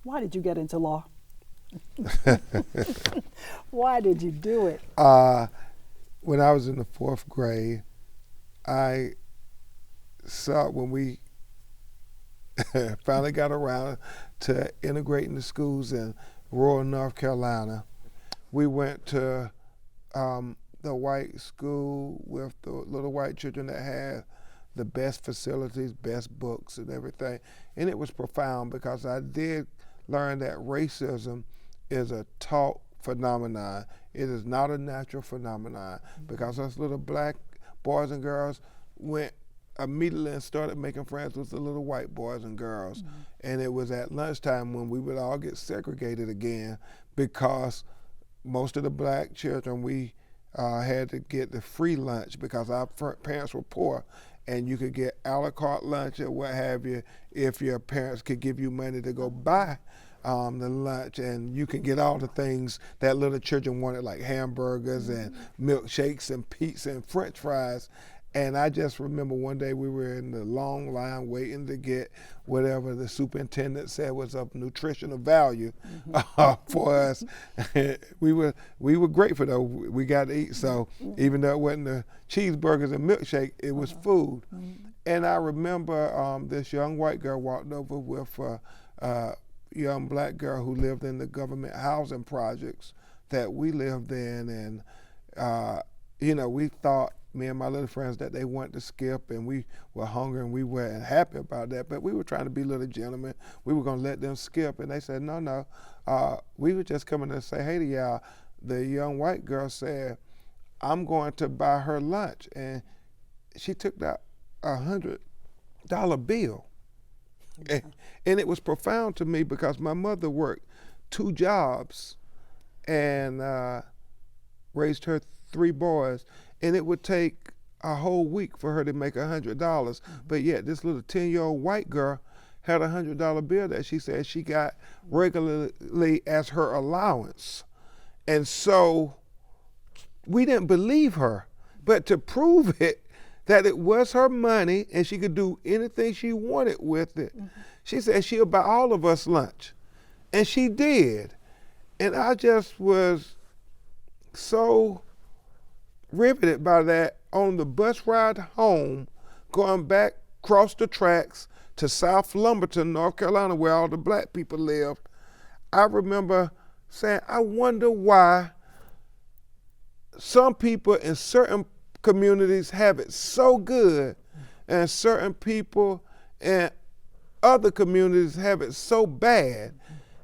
Why did you get into law? Why did you do it? When I was in the 4th grade, I saw when we finally got around to integrating the schools in rural North Carolina. We went to the white school with the little white children that had the best facilities, best books and everything. And it was profound because I did learn that racism is a taught phenomenon. It is not a natural phenomenon because us little black boys and girls went immediately and started making friends with the little white boys and girls. And it was at lunchtime when we would all get segregated again because most of the black children, we had to get the free lunch because our parents were poor, and you could get a la carte lunch or what have you if your parents could give you money to go buy the lunch, and you can get all the things that little children wanted, like hamburgers and milkshakes and pizza and french fries. And I just remember one day we were in the long line waiting to get whatever the superintendent said was of nutritional value for us. we were grateful though, we got to eat. So even though it wasn't the cheeseburgers and milkshake, it was food. And I remember this young white girl walked over with a young black girl who lived in the government housing projects that we lived in. And, we thought, me and my little friends, that they wanted to skip, and we were hungry and we weren't happy about that, but we were trying to be little gentlemen. We were going to let them skip, and they said, no. We were just coming to say hey to y'all. The young white girl said, I'm going to buy her lunch, and she took that $100 bill. And it was profound to me because my mother worked 2 jobs and raised her 3 boys, and it would take a whole week for her to make $100. But yet this little 10-year-old white girl had a $100 bill that she said she got regularly as her allowance. And so we didn't believe her, but to prove it, that it was her money and she could do anything she wanted with it, she said she'll buy all of us lunch. And she did. And I just was so riveted by that. On the bus ride home, going back across the tracks to South Lumberton, North Carolina, where all the black people lived, I remember saying, I wonder why some people in certain communities have it so good and certain people in other communities have it so bad.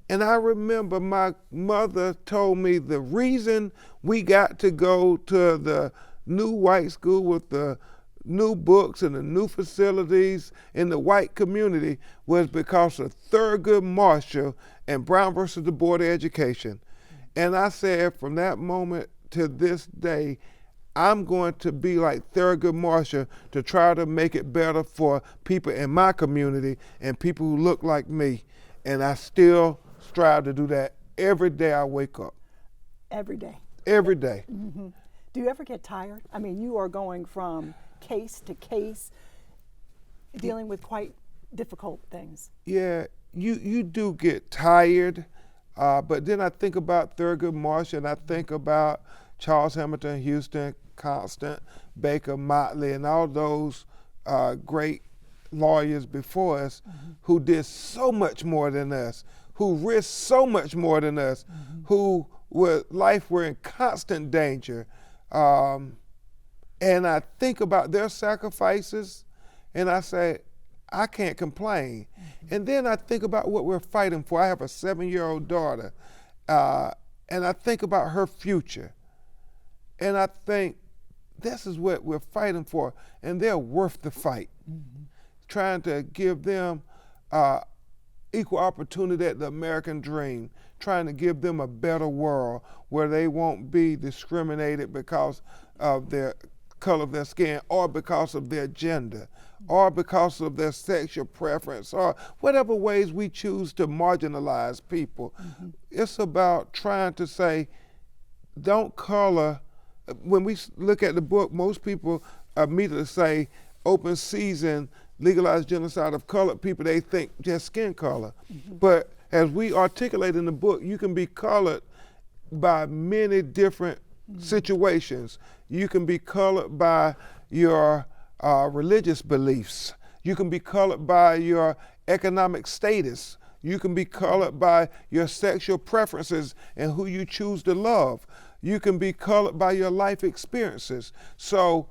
And I remember my mother told me the reason we got to go to the new white school with the new books and the new facilities in the white community was because of Thurgood Marshall and Brown versus the Board of Education. And I said, from that moment to this day, I'm going to be like Thurgood Marshall to try to make it better for people in my community and people who look like me. And I still strive to do that every day I wake up. Every day. Every day. Do you ever get tired? I mean, you are going from case to case, dealing with quite difficult things. Yeah, you do get tired, but then I think about Thurgood Marshall and I think about Charles Hamilton Houston, Constant, Baker, Motley, and all those great lawyers before us who did so much more than us, who risked so much more than us, who life were in constant danger. And I think about their sacrifices and I say, I can't complain. And then I think about what we're fighting for. I have a 7-year-old daughter, and I think about her future. And I think this is what we're fighting for, and they're worth the fight. Trying to give them equal opportunity at the American dream, trying to give them a better world where they won't be discriminated because of their color of their skin or because of their gender or because of their sexual preference or whatever ways we choose to marginalize people. It's about trying to say, don't color. When we look at the book, most people immediately say open season, legalized genocide of colored people. They think just skin color. But as we articulate in the book, you can be colored by many different situations. You can be colored by your religious beliefs. You can be colored by your economic status. You can be colored by your sexual preferences and who you choose to love. You can be colored by your life experiences. So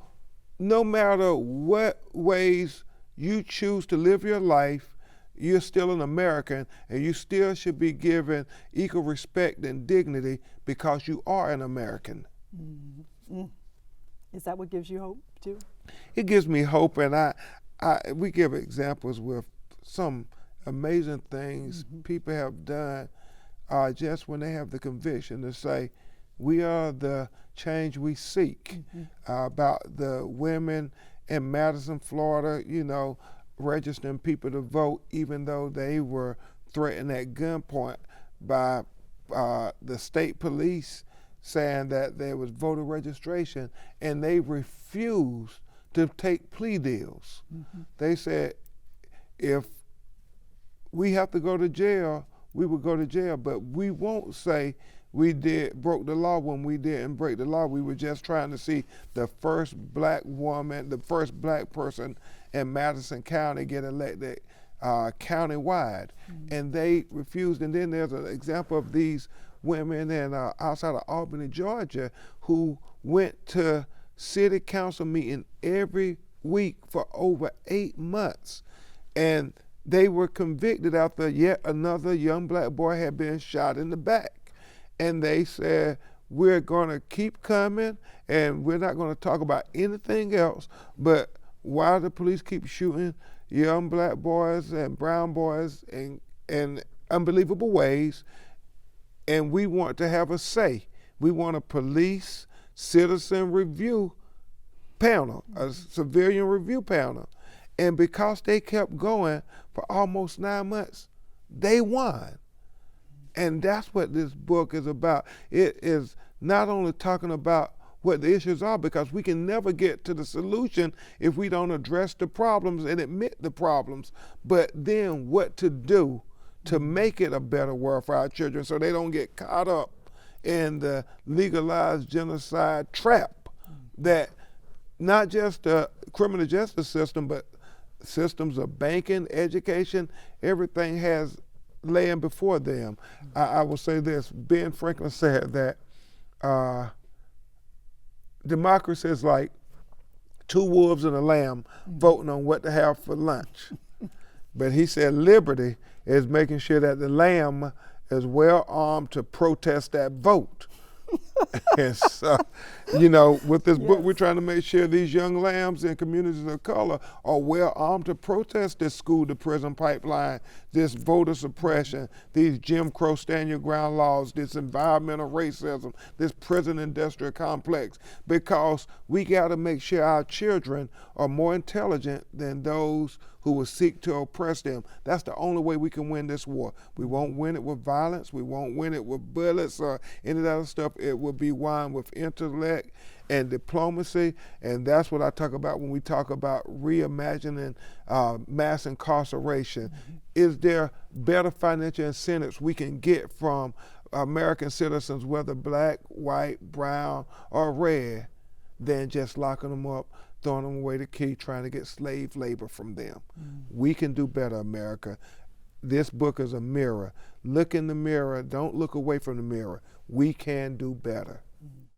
no matter what ways you choose to live your life, you're still an American, and you still should be given equal respect and dignity because you are an American. Mm-hmm. Is that what gives you hope too? It gives me hope, and we give examples with some amazing things people have done just when they have the conviction to say, we are the change we seek. About the women in Madison, Florida, registering people to vote even though they were threatened at gunpoint by the state police, saying that there was voter registration, and they refused to take plea deals. They said, if we have to go to jail, we will go to jail, but we won't say we broke the law when we didn't break the law. We were just trying to see the first black woman, the first black person in Madison County get elected countywide. And they refused. And then there's an example of these women outside of Albany, Georgia, who went to city council meeting every week for over 8 months. And they were convicted after yet another young black boy had been shot in the back. And they said, we're going to keep coming, and we're not going to talk about anything else, but why the police keep shooting young black boys and brown boys in unbelievable ways, and we want to have a say. We want a police citizen review panel, a civilian review panel. And because they kept going for almost 9 months, they won. And that's what this book is about. It is not only talking about what the issues are, because we can never get to the solution if we don't address the problems and admit the problems, but then what to do to make it a better world for our children so they don't get caught up in the legalized genocide trap that not just the criminal justice system, but systems of banking, education, everything has laying before them. I will say this, Ben Franklin said that democracy is like 2 wolves and a lamb voting on what to have for lunch. But he said liberty is making sure that the lamb is well armed to protest that vote. And so, with this book, we're trying to make sure these young lambs in communities of color are well armed to protest this school to prison pipeline, this voter suppression, these Jim Crow stand your ground laws, this environmental racism, this prison industrial complex, because we got to make sure our children are more intelligent than those who will seek to oppress them. That's the only way we can win this war. We won't win it with violence. We won't win it with bullets or any of that other stuff. It will be won with intellect and diplomacy, and that's what I talk about when we talk about reimagining mass incarceration. Is there better financial incentives we can get from American citizens, whether black, white, brown, or red, than just locking them up, throwing them away the key, trying to get slave labor from them? We can do better, America. This book is a mirror. Look in the mirror. Don't look away from the mirror. We can do better.